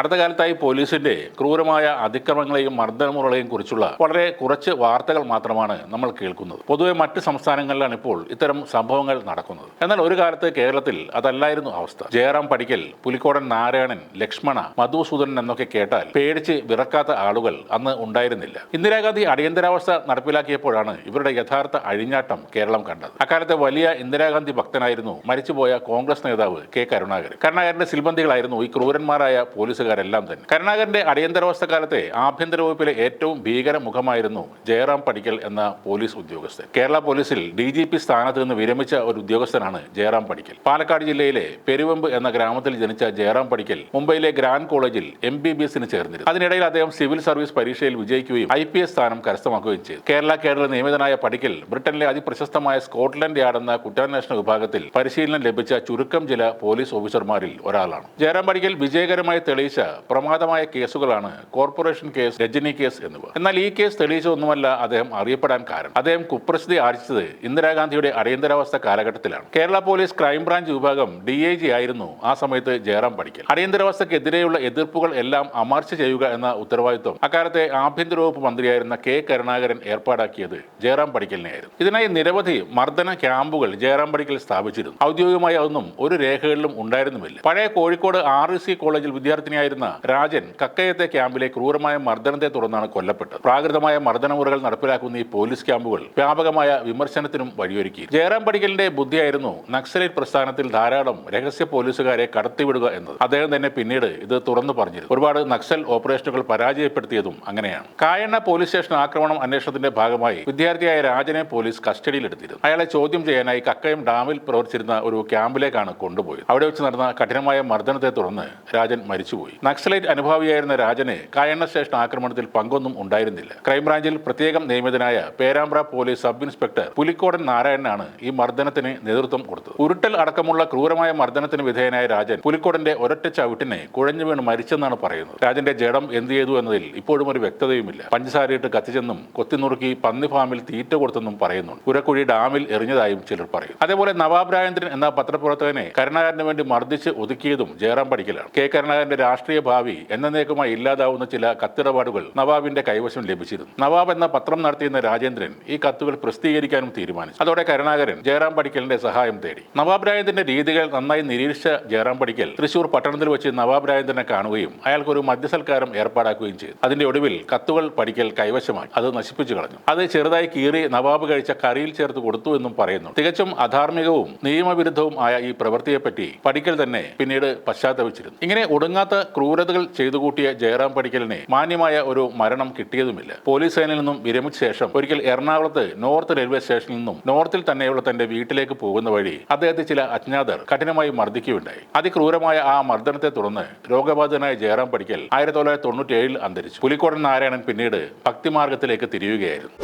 അടുത്ത കാലത്തായി പോലീസിന്റെ ക്രൂരമായ അതിക്രമങ്ങളെയും മർദ്ദനമുറകളെയും കുറിച്ചുള്ള വളരെ കുറച്ച് വാർത്തകൾ മാത്രമാണ് നമ്മൾ കേൾക്കുന്നത്. പൊതുവെ മറ്റ് സംസ്ഥാനങ്ങളിലാണ് ഇപ്പോൾ ഇത്തരം സംഭവങ്ങൾ നടക്കുന്നത്. എന്നാൽ ഒരു കാലത്ത് കേരളത്തിൽ അതല്ലായിരുന്നു അവസ്ഥ. ജയറാം പടിക്കൽ, പുലിക്കോടൻ നാരായണൻ, ലക്ഷ്മണ, മധുസൂദനൻ എന്നൊക്കെ കേട്ടാൽ പേടിച്ച് വിറക്കാത്ത ആളുകൾ അന്ന് ഉണ്ടായിരുന്നില്ല. ഇന്ദിരാഗാന്ധി അടിയന്തരാവസ്ഥ നടപ്പിലാക്കിയപ്പോഴാണ് ഇവരുടെ യഥാർത്ഥ അഴിഞ്ഞാട്ടം കേരളം കണ്ടത്. അക്കാലത്തെ വലിയ ഇന്ദിരാഗാന്ധി ഭക്തനായിരുന്നു മരിച്ചുപോയ കോൺഗ്രസ് നേതാവ് കെ കരുണാകരൻ. കരുണാകരന്റെ സിൽബന്ധികളായിരുന്നു ഈ ക്രൂരന്മാരായ പോലീസുകാരെല്ലാം തന്നെ. കരുണാകരന്റെ അടിയന്തരാവസ്ഥ കാലത്തെ ആഭ്യന്തര വകുപ്പിലെ ഏറ്റവും ഭീകര മുഖമായിരുന്നു ജയറാം പടിക്കൽ എന്ന പോലീസ് ഉദ്യോഗസ്ഥൻ. കേരള പോലീസിൽ DGP സ്ഥാനത്ത് നിന്ന് വിരമിച്ച ഒരു ഉദ്യോഗസ്ഥനാണ് ജയറാം പടിക്കൽ. പാലക്കാട് ജില്ലയിലെ പെരുവമ്പ് എന്ന ഗ്രാമത്തിൽ ജനിച്ച ജയറാം പടിക്കൽ മുംബൈയിലെ ഗ്രാൻഡ് കോളേജിൽ MBBS-ന് ചേർന്നിരുന്നു. അതിനിടയിൽ അദ്ദേഹം സിവിൽ സർവീസ് പരീക്ഷയിൽ വിജയിക്കുകയും IPS സ്ഥാനം കരസ്ഥമാക്കുകയും ചെയ്തു. കേരള കേഡറിൽ നിയമിതനായ പടിക്കൽ ബ്രിട്ടനിലെ അതിപ്രശസ്തമായ സ്കോട്ട്ലൻഡ് യാർഡ് എന്ന കുറ്റാന്വേഷണ വിഭാഗത്തിൽ പരിശീലനം ലഭിച്ച ചുരുക്കം ചില പോലീസ് ഓഫീസർമാരിൽ ഒരാളാണ്. ജയറാം പടിക്കൽ വിജയകരമായി തെളിയിച്ച പ്രമാദമായ കേസുകളാണ് കോർപ്പറേഷൻ കേസ്, രജനി കേസ് എന്നിവ. എന്നാൽ ഈ കേസ് തെളിയിച്ചൊന്നുമല്ല അദ്ദേഹം അറിയപ്പെടാൻ കാരണം. അദ്ദേഹം കുപ്രസിദ്ധി ആർജിച്ചത് ഇന്ദിരാഗാന്ധിയുടെ അടിയന്തരാവസ്ഥ കാലഘട്ടത്തിലാണ്. കേരള പോലീസ് ക്രൈംബ്രാഞ്ച് വിഭാഗം DIG ആയിരുന്നു ആ സമയത്ത് ജയറാം പടിക്കൽ. അടിയന്തരാവസ്ഥക്കെതിരെയുള്ള എതിർപ്പുകൾ എല്ലാം അമർച്ച ചെയ്യുക എന്ന ഉത്തരവാദിത്വം അക്കാലത്തെ ആഭ്യന്തര വകുപ്പ് മന്ത്രിയായിരുന്ന കെ കരുണാകരൻ ഏർപ്പാടാക്കിയത് ജയറാം പടിക്കലിനെയായിരുന്നു. ഇതിനായി നിരവധി മർദ്ദന ക്യാമ്പുകൾ ജയറാം പടിക്കൽ സ്ഥാപിച്ചിരുന്നു. ഔദ്യോഗികമായി അതൊന്നും ഒരു രേഖകളിലും ഉണ്ടായിരുന്നുമില്ല. പഴയ കോഴിക്കോട് REC കോളേജിൽ വിദ്യാർത്ഥിനിയായിരുന്ന രാജൻ കക്കയത്തെ ക്യാമ്പിലെ ക്രൂരമായ മർദ്ദനത്തെ തുടർന്നാണ് കൊല്ലപ്പെട്ടത്. പ്രാകൃതമായ മർദ്ദനമുറകൾ നടപ്പിലാക്കുന്ന ഈ പോലീസ് ക്യാമ്പുകൾ വ്യാപകമായ വിമർശനത്തിനും വഴിയൊരുക്കി. ജയറാം പടിക്കലിന്റെ ബുദ്ധിയായിരുന്നു നക്സലൈറ്റ് പ്രസ്ഥാനത്തിൽ ധാരാളം രഹസ്യ പോലീസുകാരെ കടത്തിവിടുക എന്നത്. അദ്ദേഹം തന്നെ പിന്നീട് ഇത് തുറന്നു പറഞ്ഞിരുന്നു. ഒരുപാട് നക്സൽ ഓപ്പറേഷനുകൾ പരാജയപ്പെടുത്തിയതും അങ്ങനെയാണ്. കായണ്ണ പോലീസ് സ്റ്റേഷൻ ആക്രമണം അന്വേഷണത്തിന്റെ ഭാഗമായി വിദ്യാർത്ഥിയായ രാജനെ പോലീസ് കസ്റ്റഡിയിലെടുത്തിരുന്നു. അയാളെ ചോദ്യം ചെയ്യാനായി കക്കയം ഡാമിൽ പ്രവർത്തിച്ചിരുന്ന ഒരു ക്യാമ്പിലേക്കാണ് കൊണ്ടുപോയത്. അവിടെ വെച്ച് നടന്ന കഠിനമായ മർദ്ദനത്തെ തുടർന്ന് രാജൻ മരിച്ചുപോയി. നക്സലൈറ്റ് അനുഭാവിയായിരുന്ന രാജന് കായണ്ണ സ്റ്റേഷൻ ആക്രമണത്തിൽ പങ്കൊന്നും ഉണ്ടായിരുന്നില്ല. ക്രൈംബ്രാഞ്ചിൽ പ്രത്യേകം നിയമിതനായ Perambra police sub inspector Pulikodan നാരായണനാണ് ഈ മർദ്ദനത്തിന് നേതൃത്വം കൊടുത്തത്. ഉരുട്ടൽ അടക്കമുള്ള ക്രൂരമായ മർദ്ദനത്തിന് വിധേയനായ രാജൻ പുലിക്കോടന്റെ ഒരൊറ്റ ചവിട്ടിനെ കുഴഞ്ഞു വീണ് മരിച്ചെന്നാണ് പറയുന്നത്. രാജന്റെ ജഡം എന്ത് ചെയ്തു എന്നതിൽ ഇപ്പോഴും ഒരു വ്യക്തതയുമില്ല. പഞ്ചസാരയിട്ട് കത്തിച്ചെന്നും കൊത്തിനുറുക്കി പന്നി ഫാമിൽ തീറ്റ കൊടുത്തെന്നും പറയുന്നുണ്ട്. പുരക്കുഴി ഡാമിൽ എറിഞ്ഞതായും ചിലർ പറയും. അതേപോലെ നവാബ് രാജേന്ദ്രൻ എന്ന പത്രപ്രവർത്തകനെ കരുണാകരന് വേണ്ടി മർദ്ദിച്ച് ഒതുക്കിയതും ജയറാം പടിക്കലാണ്. കെ കരുണാകരന്റെ രാഷ്ട്രീയ ഭാവി എന്നേക്കുമായി ഇല്ലാതാവുന്ന ചില കത്തിടപാടുകൾ നവാബിന്റെ കൈവശം ലഭിച്ചിരുന്നു. നവാബ് എന്ന പത്രം നടത്തിയിരുന്ന രാജേന്ദ്രൻ ഈ കത്തുകൾ പ്രസിദ്ധീകരിക്കാനും തീരുമാനിച്ചു. അതോടെ കരുണാകരൻ ജയറാം പടിക്കലിന്റെ സഹായം തേടി. നവാബ് രാജേന്ദ്രന്റെ രീതികൾ നന്നായി നിരീക്ഷിച്ച ജയറാം പടിക്കൽ തൃശൂർ പട്ടണത്തിൽ വെച്ച് നവാബ് രാജേന്ദ്രനെ കാണുകയും അയാൾക്കൊരു മദ്യസൽക്കാരം ഏർപ്പാടാക്കുകയും ചെയ്തു. അതിന്റെ ഒടുവിൽ കത്തുകൾ പടിക്കൽ കൈവശമാക്കി അത് നശിപ്പിച്ചു കളഞ്ഞു. അത് ചെറുതായി കീറി നവാബ് കഴിച്ച കറിയിൽ ചേർത്ത് കൊടുത്തു എന്നും പറയുന്നു. തികച്ചും അധാർമികവും നിയമവിരുദ്ധവും ആയ ഈ പ്രവൃത്തിയെപ്പറ്റി പടിക്കൽ തന്നെ പിന്നീട് പശ്ചാത്തപിച്ചിരുന്നു. ഇങ്ങനെ ഒടുങ്ങാത്ത ക്രൂരതകൾ ചെയ്തു കൂട്ടിയ ജയറാം പടിക്കലിനെ മാന്യമായ ഒരു മരണം കിട്ടിയതുമില്ല. പോലീസ് സേനയിൽ നിന്നും വിരമിച്ച ശേഷം ഒരിക്കൽ എറണാകുളത്ത് നോർത്ത് റെയിൽവേ സ്റ്റേഷനിൽ നിന്നും നോർത്തിൽ തന്നെയുള്ള തന്റെ വീട്ടിലേക്ക് പോകുന്ന വഴി അദ്ദേഹത്തെ ചില അജ്ഞാതർ കഠിനമായി മർദ്ദിക്കുകയുണ്ടായി. അതിക്രൂരമായ ആ മർദ്ദനത്തെ തുടർന്ന് രോഗബാധിതനായ ജയറാം പടിക്കൽ 1997 അന്തരിച്ചു. പുലിക്കോടൻ നാരായണൻ പിന്നീട് ഭക്തിമാർഗത്തിലേക്ക് തിരിയുകയായിരുന്നു.